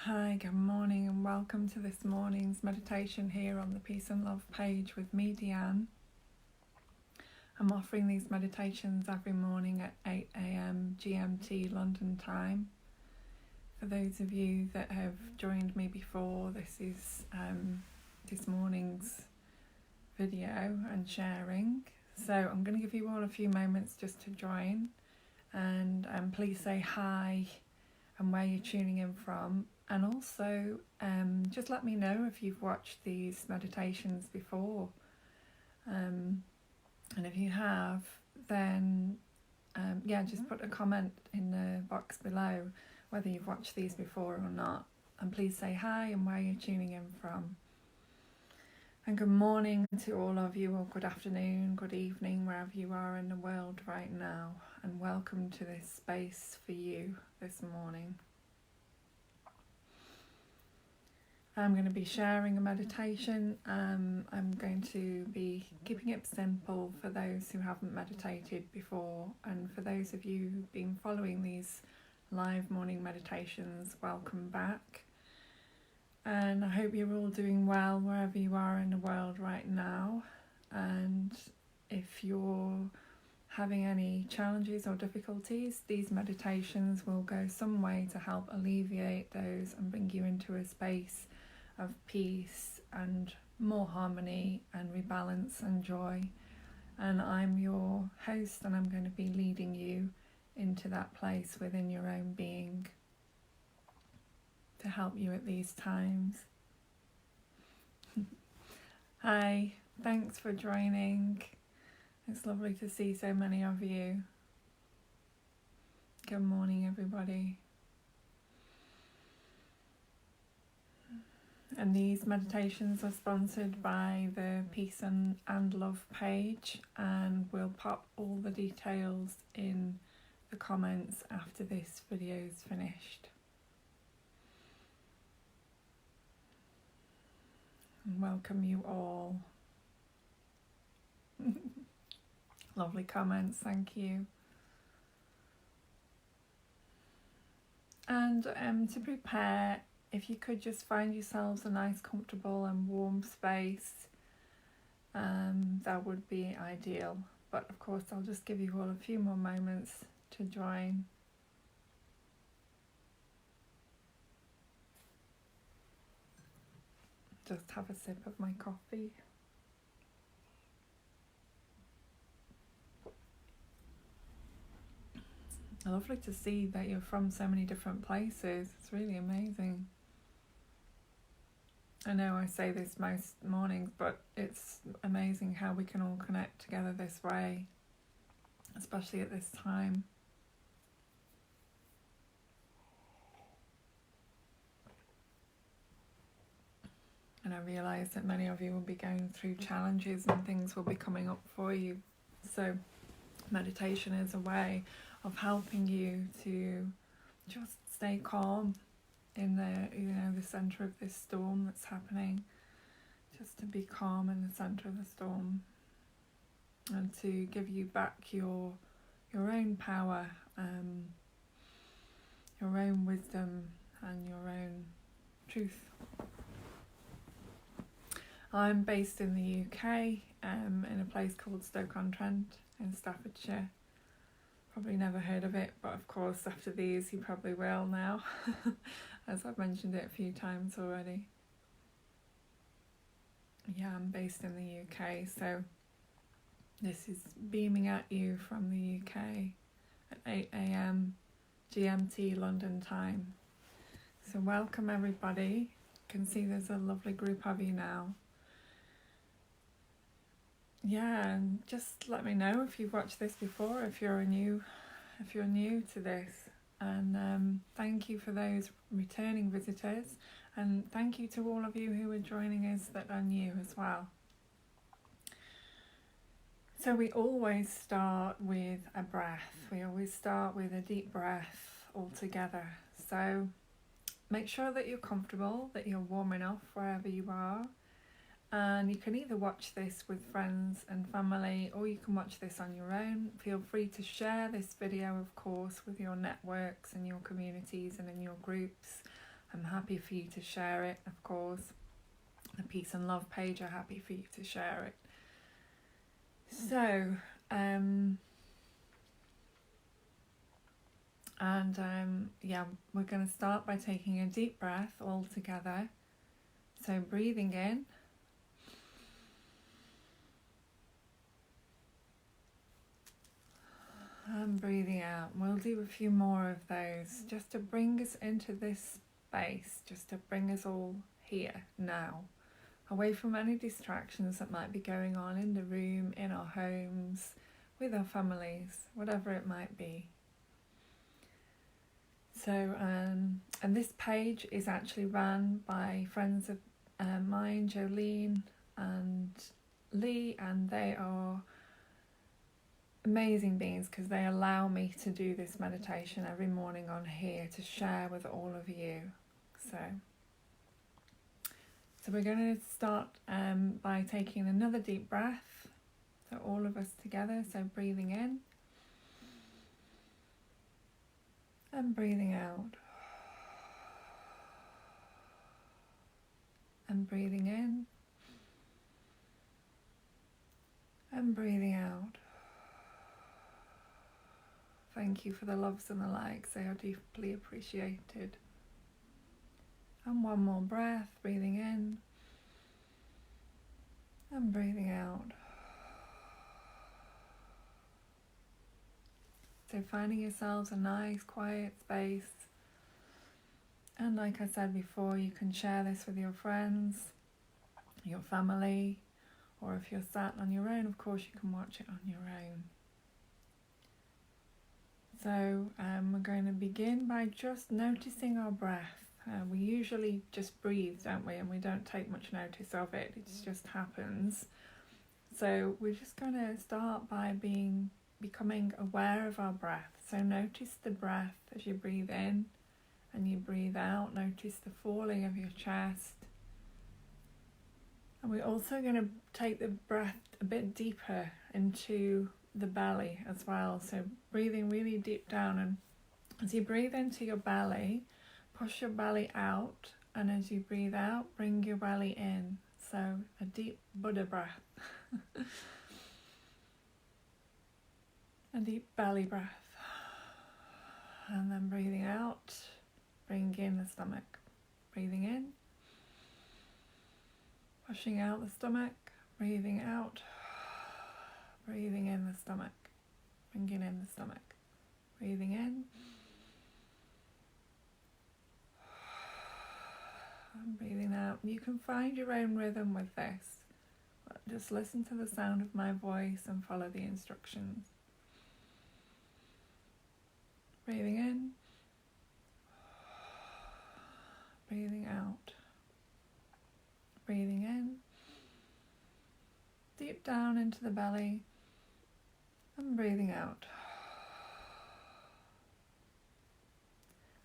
Hi, good morning, and welcome to this morning's meditation here on the Peace and Love page with me, Deanne. I'm offering these meditations every morning at 8 a.m. GMT London time. For those of you that have joined me before, this is this morning's video and sharing. So I'm going to give you all a few moments just to join, and please say hi and where you're tuning in from. And also, just let me know if you've watched these meditations before. And if you have, then just put a comment in the box below whether you've watched these before or not. And please say hi and where you're tuning in from. And good morning to all of you, or good afternoon, good evening, wherever you are in the world right now. And welcome to this space for you this morning. I'm going to be sharing a meditation. I'm going to be keeping it simple for those who haven't meditated before, and for those of you who've been following these live morning meditations, welcome back. And I hope you're all doing well wherever you are in the world right now. And if you're having any challenges or difficulties, these meditations will go some way to help alleviate those and bring you into a space of peace and more harmony and rebalance and joy. And I'm your host, and I'm going to be leading you into that place within your own being to help you at these times. Hi, thanks for joining. It's lovely to see so many of you. Good morning, everybody. And these meditations are sponsored by the Peace and Love page, and we'll pop all the details in the comments after this video is finished. And welcome you all. Lovely comments, thank you. And to prepare, if you could just find yourselves a nice, comfortable and warm space, that would be ideal. But of course, I'll just give you all a few more moments to join. Just have a sip of my coffee. Lovely to see that you're from so many different places. It's really amazing. I know I say this most mornings, but it's amazing how we can all connect together this way, especially at this time. And I realise that many of you will be going through challenges and things will be coming up for you. So meditation is a way of helping you to just stay calm in the centre of this storm that's happening. Just to be calm in the centre of the storm, and to give you back your own power, your own wisdom and your own truth. I'm based in the UK, in a place called Stoke-on-Trent in Staffordshire. Probably never heard of it, but of course after these you probably will now, as I've mentioned it a few times already. Yeah, I'm based in the UK, so this is beaming at you from the UK at 8 a.m. GMT London time. So welcome everybody. You can see there's a lovely group of you now. Yeah, and just let me know if you've watched this before, if you're new to this. And thank you for those returning visitors, and thank you to all of you who are joining us that are new as well. So we always start with a breath. We always start with a deep breath all together. So make sure that you're comfortable, that you're warm enough wherever you are. And you can either watch this with friends and family, or you can watch this on your own. Feel free to share this video, of course, with your networks and your communities and in your groups. I'm happy for you to share it, of course. The Peace and Love page are happy for you to share it. So, we're going to start by taking a deep breath all together. So breathing in. And breathing out. We'll do a few more of those just to bring us into this space, just to bring us all here now, away from any distractions that might be going on in the room, in our homes, with our families, whatever it might be. So, and this page is actually run by friends of mine, Jolene and Lee, and they are amazing beings because they allow me to do this meditation every morning on here to share with all of you. So we're going to start by taking another deep breath. So all of us together. So breathing in and breathing out. And breathing in and breathing out. Thank you for the loves and the likes, they are deeply appreciated. And one more breath, breathing in and breathing out. So finding yourselves a nice quiet space. And like I said before, you can share this with your friends, your family, or if you're sat on your own, of course you can watch it on your own. So we're going to begin by just noticing our breath. We usually just breathe, don't we? And we don't take much notice of it. It just happens. So we're just going to start by becoming aware of our breath. So notice the breath as you breathe in and you breathe out. Notice the falling of your chest. And we're also going to take the breath a bit deeper into the belly as well. So breathing really deep down, and as you breathe into your belly, push your belly out, and as you breathe out, bring your belly in. So a deep Buddha breath. A deep belly breath. And then breathing out, bring in the stomach. Breathing in, pushing out the stomach, breathing out, breathing in the stomach, bringing in the stomach, breathing in, and breathing out. You can find your own rhythm with this. Just listen to the sound of my voice and follow the instructions. Breathing in, breathing out, breathing in, deep down into the belly, and breathing out.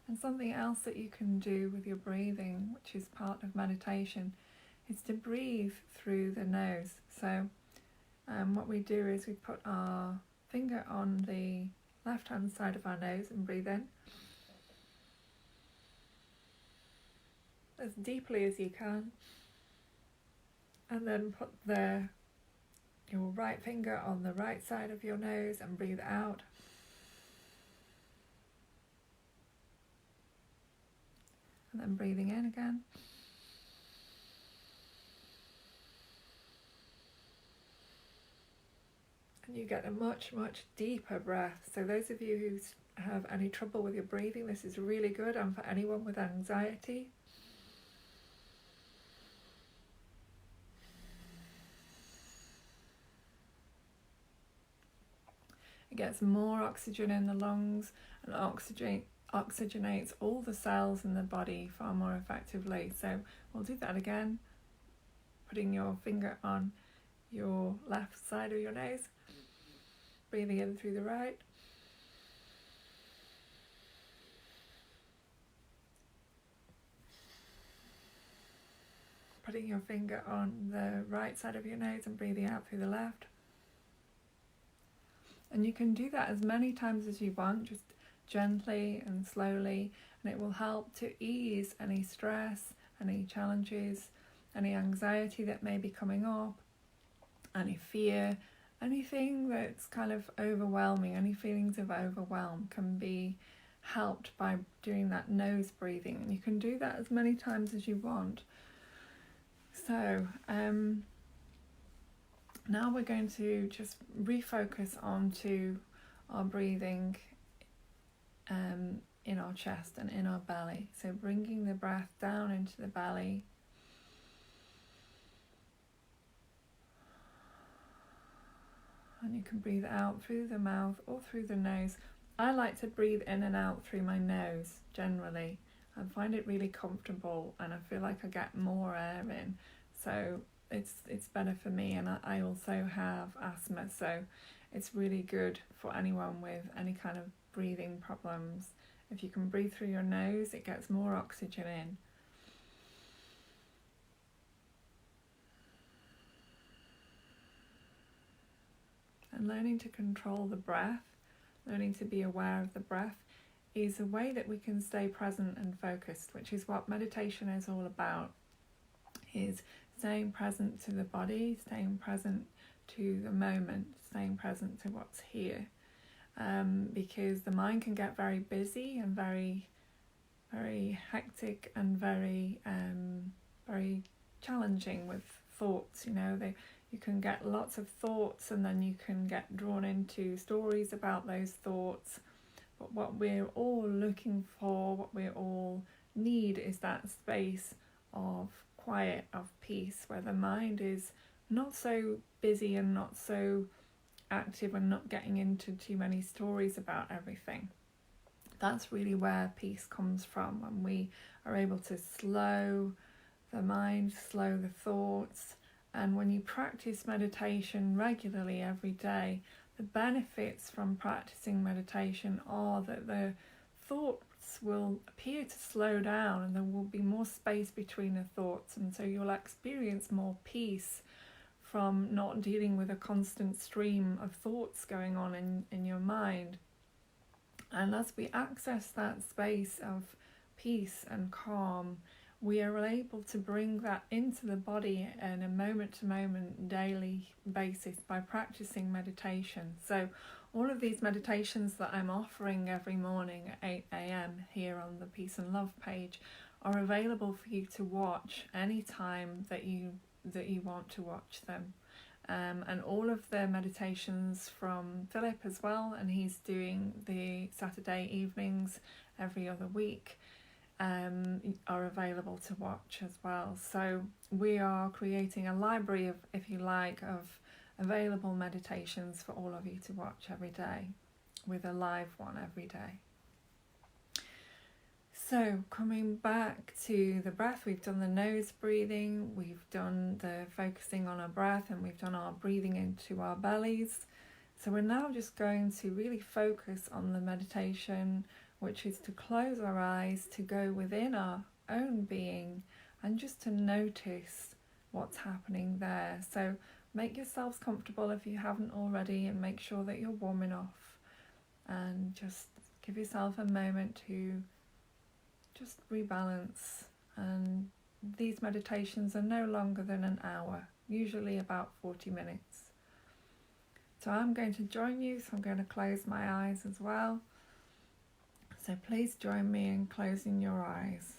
And something else that you can do with your breathing, which is part of meditation, is to breathe through the nose. So what we do is we put our finger on the left hand side of our nose and breathe in as deeply as you can, and then put your right finger on the right side of your nose and breathe out. And then breathing in again. And you get a much, much deeper breath. So those of you who have any trouble with your breathing, this is really good, and for anyone with anxiety. It gets more oxygen in the lungs and oxygenates all the cells in the body far more effectively. So we'll do that again, putting your finger on your left side of your nose, breathing in through the right, putting your finger on the right side of your nose and breathing out through the left. And you can do that as many times as you want, just gently and slowly, and it will help to ease any stress, any challenges, any anxiety that may be coming up, any fear, anything that's kind of overwhelming, any feelings of overwhelm can be helped by doing that nose breathing. And you can do that as many times as you want. So now we're going to just refocus onto our breathing in our chest and in our belly. So bringing the breath down into the belly. And you can breathe out through the mouth or through the nose. I like to breathe in and out through my nose generally. I find it really comfortable and I feel like I get more air in. So it's better for me, and I also have asthma, so it's really good for anyone with any kind of breathing problems. If you can breathe through your nose, it gets more oxygen in. And learning to control the breath, learning to be aware of the breath, is a way that we can stay present and focused, which is what meditation is all about, is staying present to the body, staying present to the moment, staying present to what's here. Because the mind can get very busy and very, very hectic and very challenging with thoughts. You can get lots of thoughts and then you can get drawn into stories about those thoughts. But what we're all looking for, what we all need, is that space of quiet, of peace, where the mind is not so busy and not so active and not getting into too many stories about everything. That's really where peace comes from, when we are able to slow the mind, slow the thoughts. And when you practice meditation regularly every day, the benefits from practicing meditation are that the thoughts will appear to slow down and there will be more space between the thoughts, and so you'll experience more peace from not dealing with a constant stream of thoughts going on in your mind. And as we access that space of peace and calm, we are able to bring that into the body on a moment-to-moment daily basis by practicing meditation. So all of these meditations that I'm offering every morning at 8 a.m. here on the Peace and Love page are available for you to watch anytime that you want to watch them. And all of the meditations from Philip as well, and he's doing the Saturday evenings every other week, are available to watch as well. So we are creating a library of, if you like, of available meditations for all of you to watch every day, with a live one every day. So coming back to the breath, we've done the nose breathing, we've done the focusing on our breath, and we've done our breathing into our bellies. So we're now just going to really focus on the meditation, which is to close our eyes, to go within our own being and just to notice what's happening there. So make yourselves comfortable if you haven't already, and make sure that you're warm enough, and just give yourself a moment to just rebalance. And these meditations are no longer than an hour, usually about 40 minutes. So I'm going to join you, so I'm going to close my eyes as well. So please join me in closing your eyes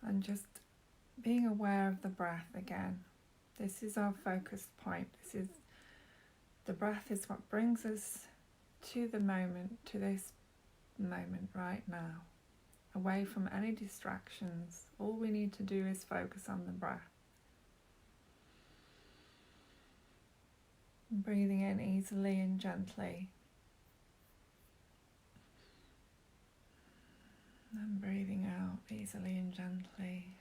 and just being aware of the breath again. This is our focus point. The breath is what brings us to the moment, to this moment right now, away from any distractions. All we need to do is focus on the breath. Breathing in easily and gently, and breathing out easily and gently.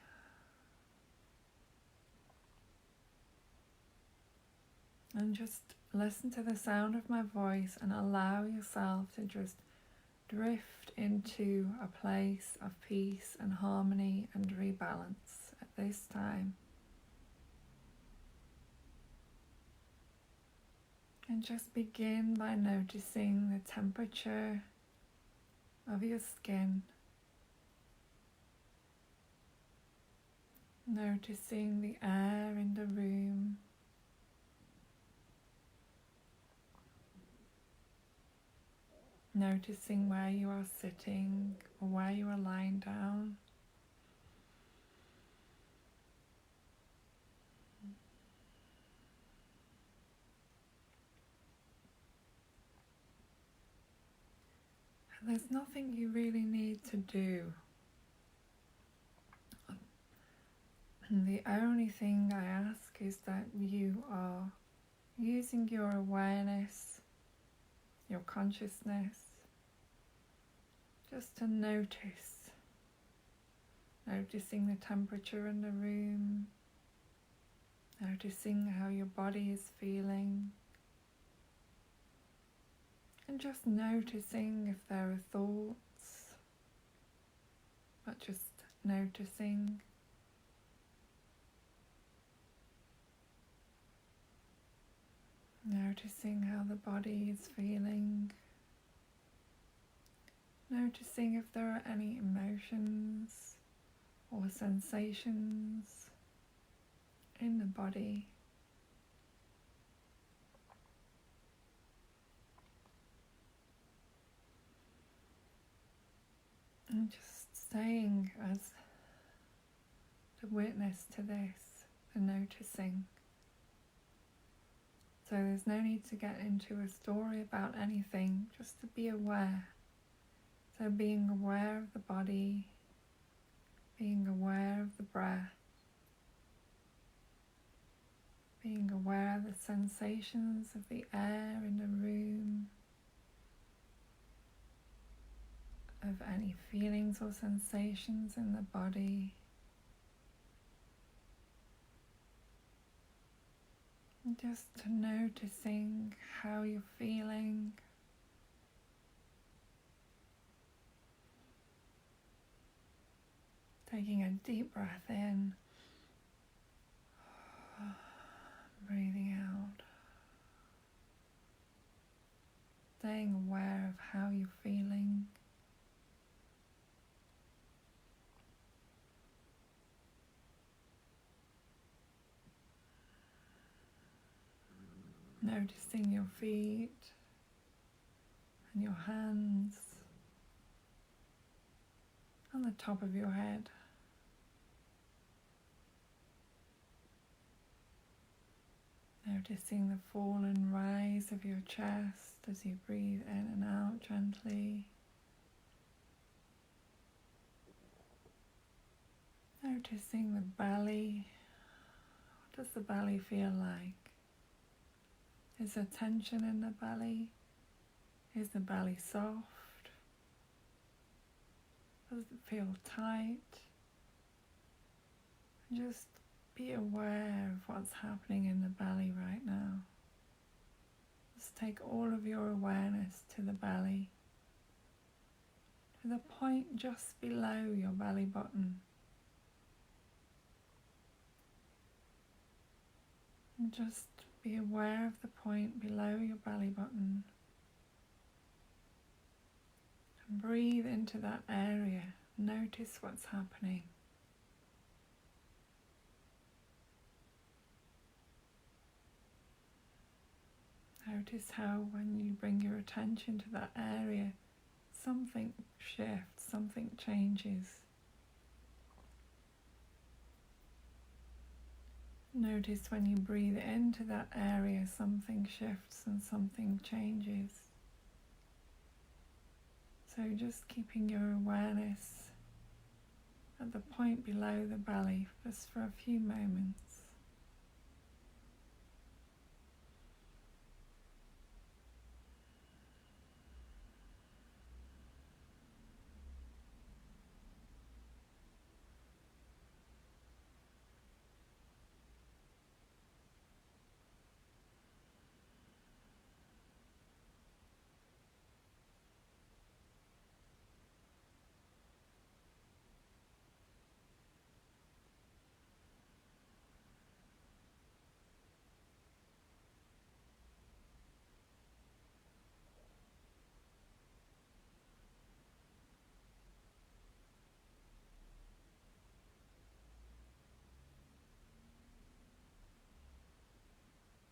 And just listen to the sound of my voice and allow yourself to just drift into a place of peace and harmony and rebalance at this time. And just begin by noticing the temperature of your skin, noticing the air in the room, noticing where you are sitting or where you are lying down. And there's nothing you really need to do. And the only thing I ask is that you are using your awareness, your consciousness, just to notice, noticing the temperature in the room, noticing how your body is feeling, and just noticing if there are thoughts, but just noticing. Noticing how the body is feeling. Noticing if there are any emotions or sensations in the body. And just staying as the witness to this, the noticing. So there's no need to get into a story about anything, just to be aware. So being aware of the body, being aware of the breath, being aware of the sensations of the air in the room, of any feelings or sensations in the body. And just noticing how you're feeling. Taking a deep breath in, breathing out. Staying aware of how you're feeling. Noticing your feet and your hands and the top of your head. Noticing the fall and rise of your chest as you breathe in and out gently. Noticing the belly. What does the belly feel like? Is there tension in the belly? Is the belly soft? Does it feel tight? And just be aware of what's happening in the belly right now. Just take all of your awareness to the belly, to the point just below your belly button. And just be aware of the point below your belly button. And breathe into that area. Notice what's happening. Notice how when you bring your attention to that area, something shifts, something changes. Notice when you breathe into that area, something shifts and something changes. So just keeping your awareness at the point below the belly just for a few moments.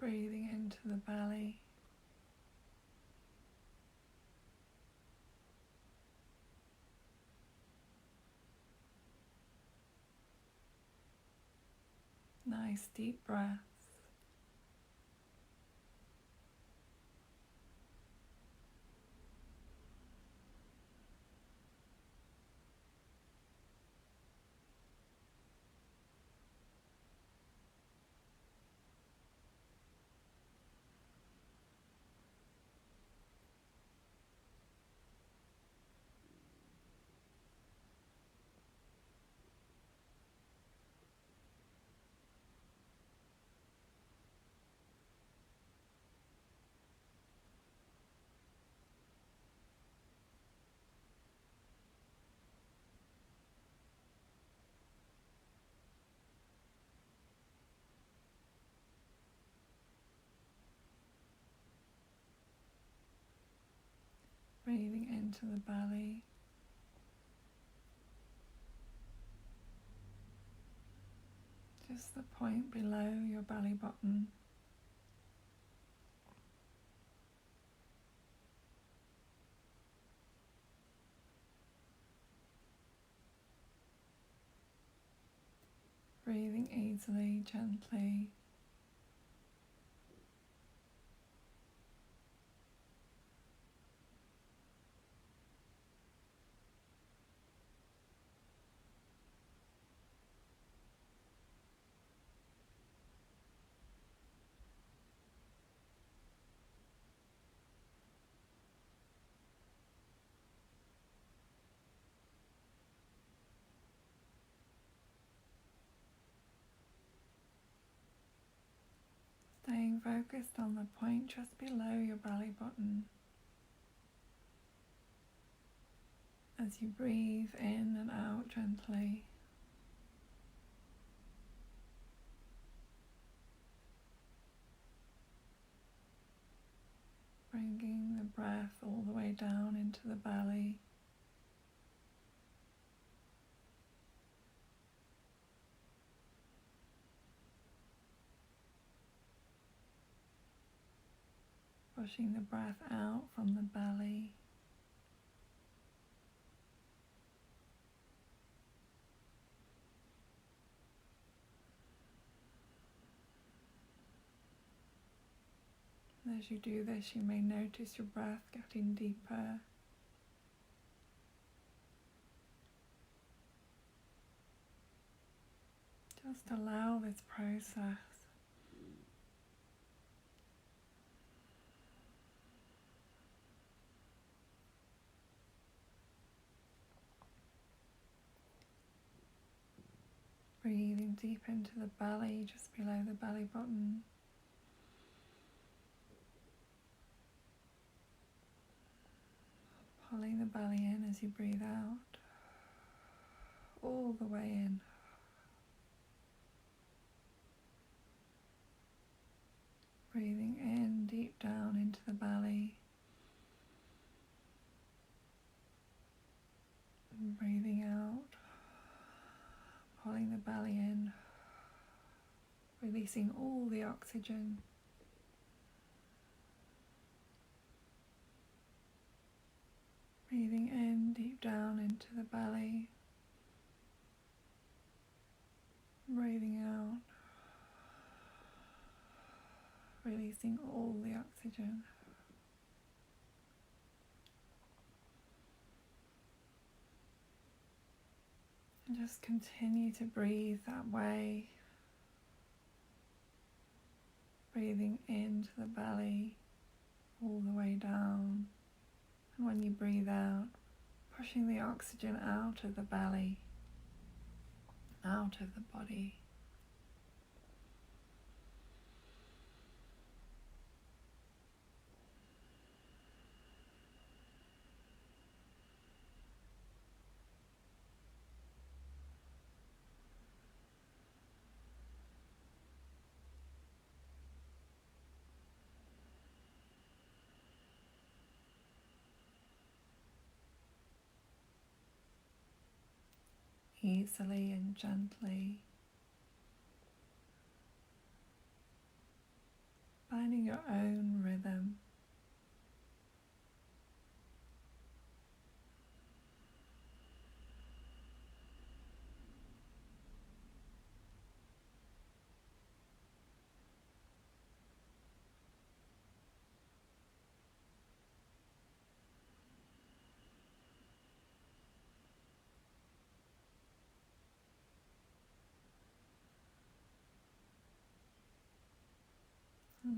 breathing into the belly. Nice deep breaths. Breathing into the belly. Just the point below your belly button. Breathing easily, gently. Staying focused on the point just below your belly button. As you breathe in and out gently. Bringing the breath all the way down into the belly. Pushing the breath out from the belly. And as you do this, you may notice your breath getting deeper. Just allow this process. Breathing deep into the belly, just below the belly button. Pulling the belly in as you breathe out. All the way in. Breathing in deep down into the belly. And breathing out. Pulling the belly in. Releasing all the oxygen. Breathing in deep down into the belly. Breathing out. Releasing all the oxygen. And just continue to breathe that way. Breathing into the belly, all the way down. And when you breathe out, pushing the oxygen out of the belly, out of the body. Easily and gently. finding your own rhythm.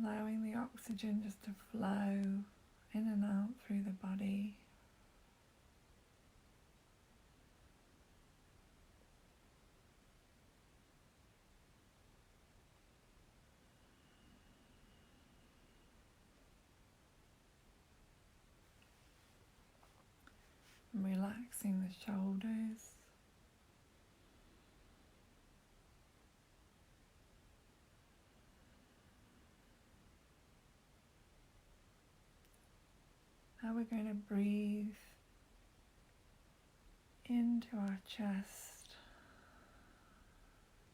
Allowing the oxygen just to flow in and out through the body. And relaxing the shoulders. Now we're going to breathe into our chest,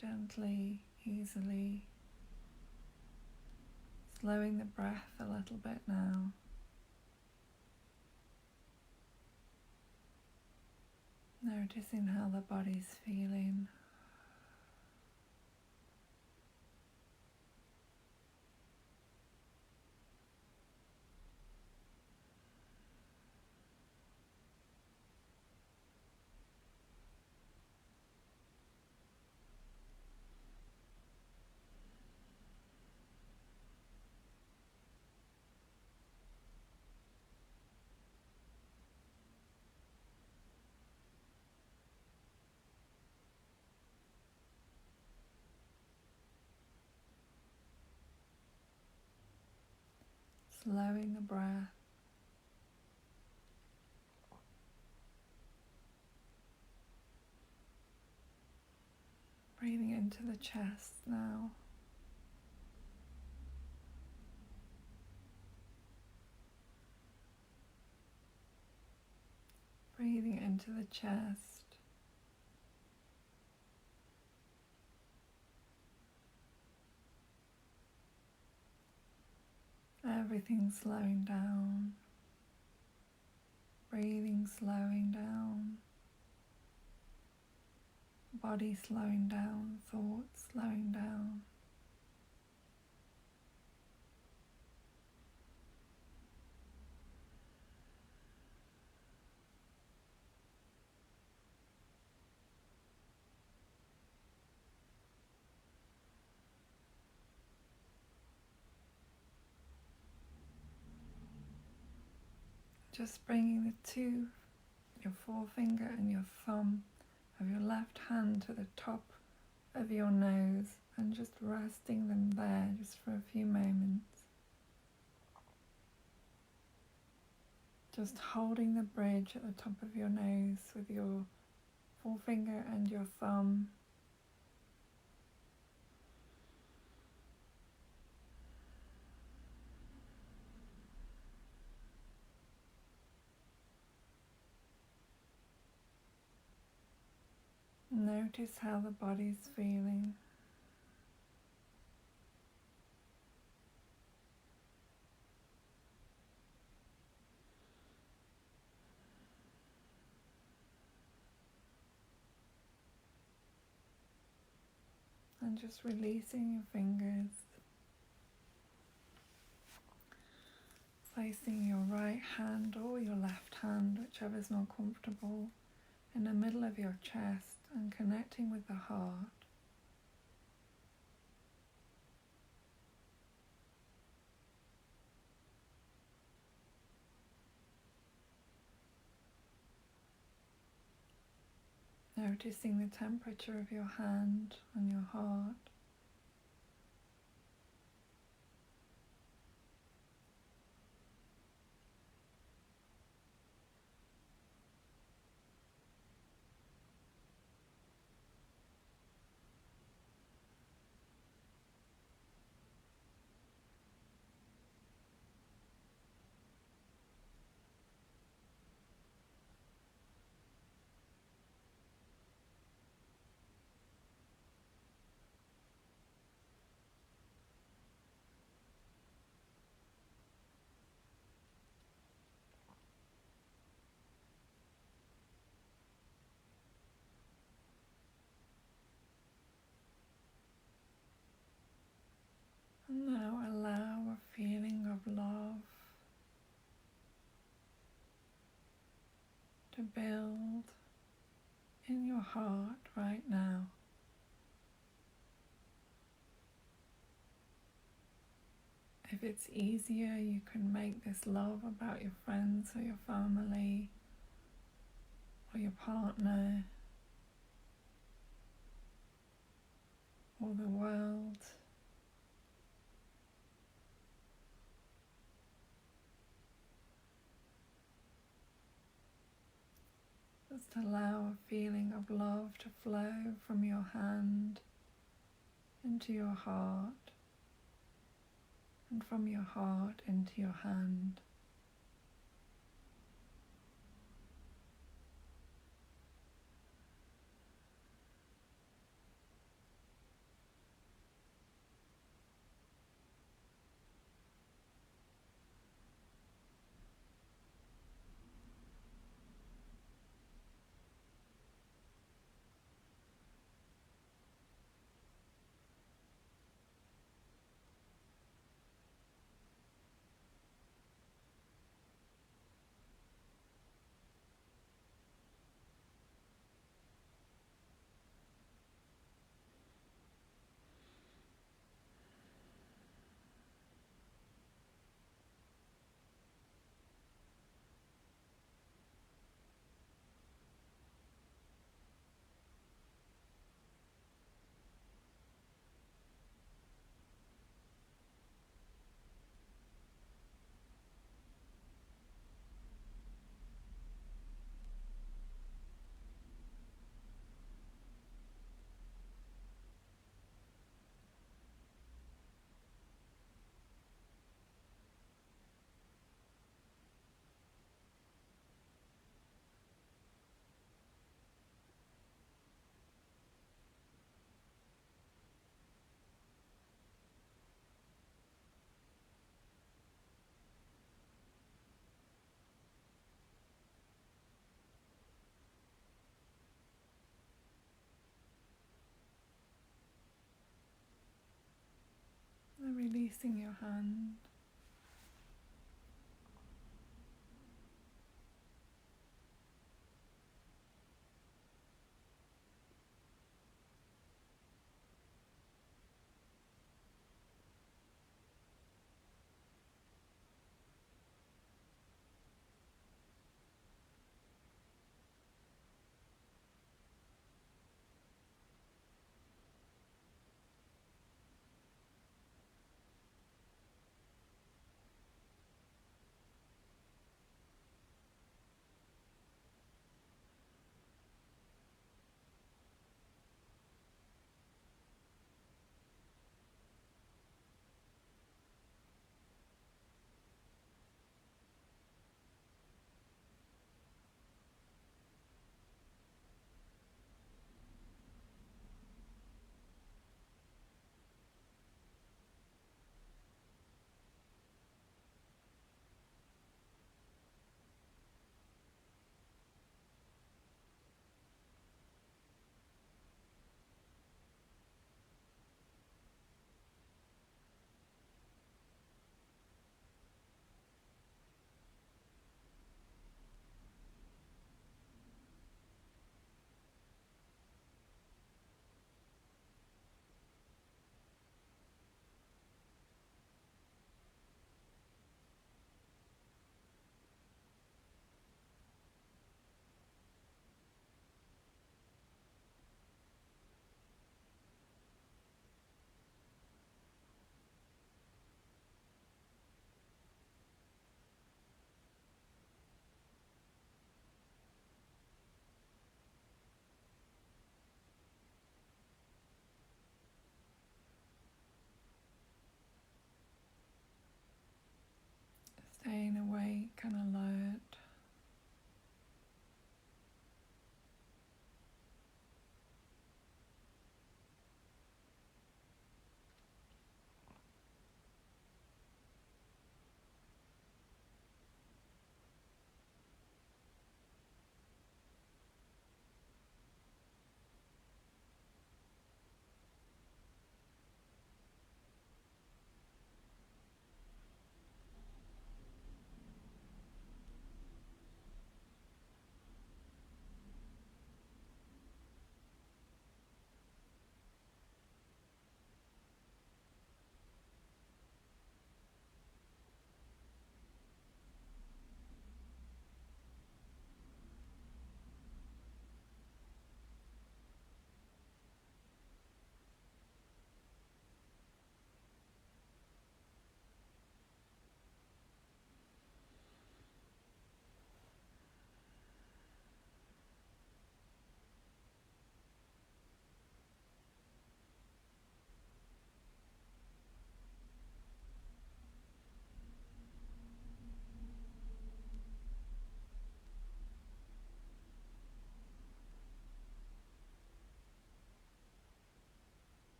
gently, easily, slowing the breath a little bit now. Noticing how the body's feeling. Slowing the breath. Breathing into the chest now. Breathing into the chest. Everything slowing down. Breathing slowing down. Body slowing down. Thoughts slowing down. Just bringing your forefinger and your thumb of your left hand to the top of your nose and just resting them there just for a few moments. Just holding the bridge at the top of your nose with your forefinger and your thumb. Notice how the body's feeling. And just releasing your fingers. Placing your right hand or your left hand, whichever is more comfortable, in the middle of your chest and connecting with the heart. Noticing the temperature of your hand on your heart. your heart right now. If it's easier, you can make this love about your friends or your family or your partner or the world. Just allow a feeling of love to flow from your hand into your heart and from your heart into your hand. And releasing your hand.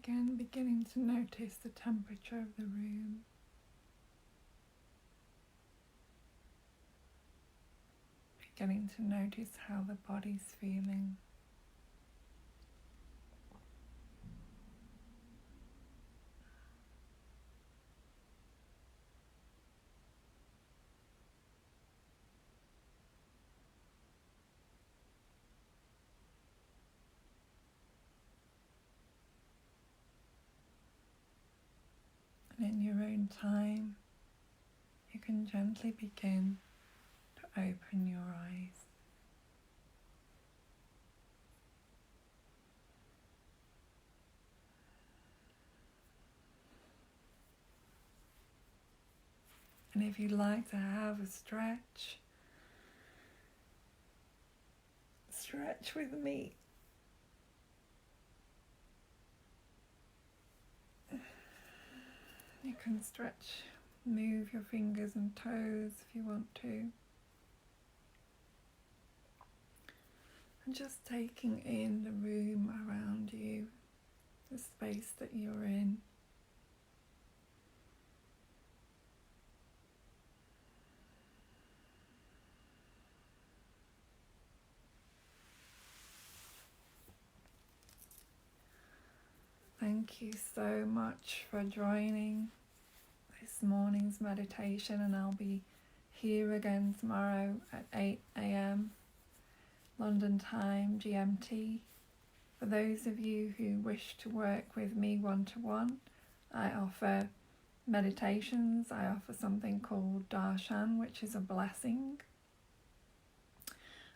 Again, beginning to notice the temperature of the room. Beginning to notice how the body's feeling. And in your own time, you can gently begin to open your eyes. And if you'd like to have a stretch with me. You can stretch, move your fingers and toes if you want to. And just taking in the room around you, the space that you're in. Thank you so much for joining this morning's meditation, and I'll be here again tomorrow at 8 a.m. London time, GMT. For those of you who wish to work with me one-to-one, I offer meditations. I offer something called Darshan, which is a blessing.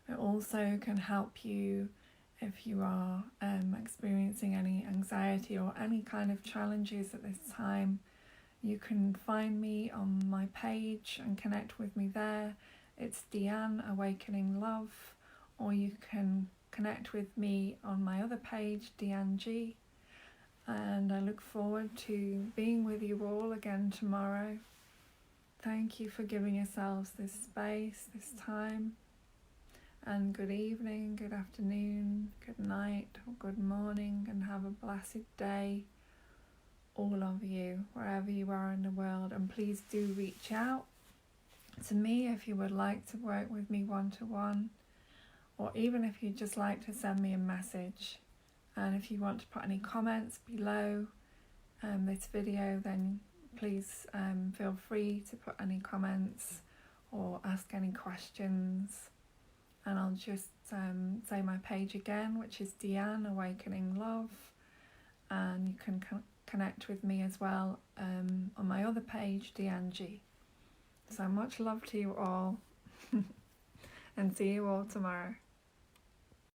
It also can help you if you are experiencing any anxiety or any kind of challenges at this time. You can find me on my page and connect with me there. It's Deanne Awakening Love, or you can connect with me on my other page, Deanne G. And I look forward to being with you all again tomorrow. Thank you for giving yourselves this space, this time. And good evening, good afternoon, good night, or good morning, and have a blessed day, all of you, wherever you are in the world. And please do reach out to me if you would like to work with me one-to-one, or even if you'd just like to send me a message. And if you want to put any comments below this video, then please feel free to put any comments or ask any questions. And I'll just say my page again, which is Deanne Awakening Love, and you can connect with me as well on my other page, Deanne G. So much love to you all, and see you all tomorrow.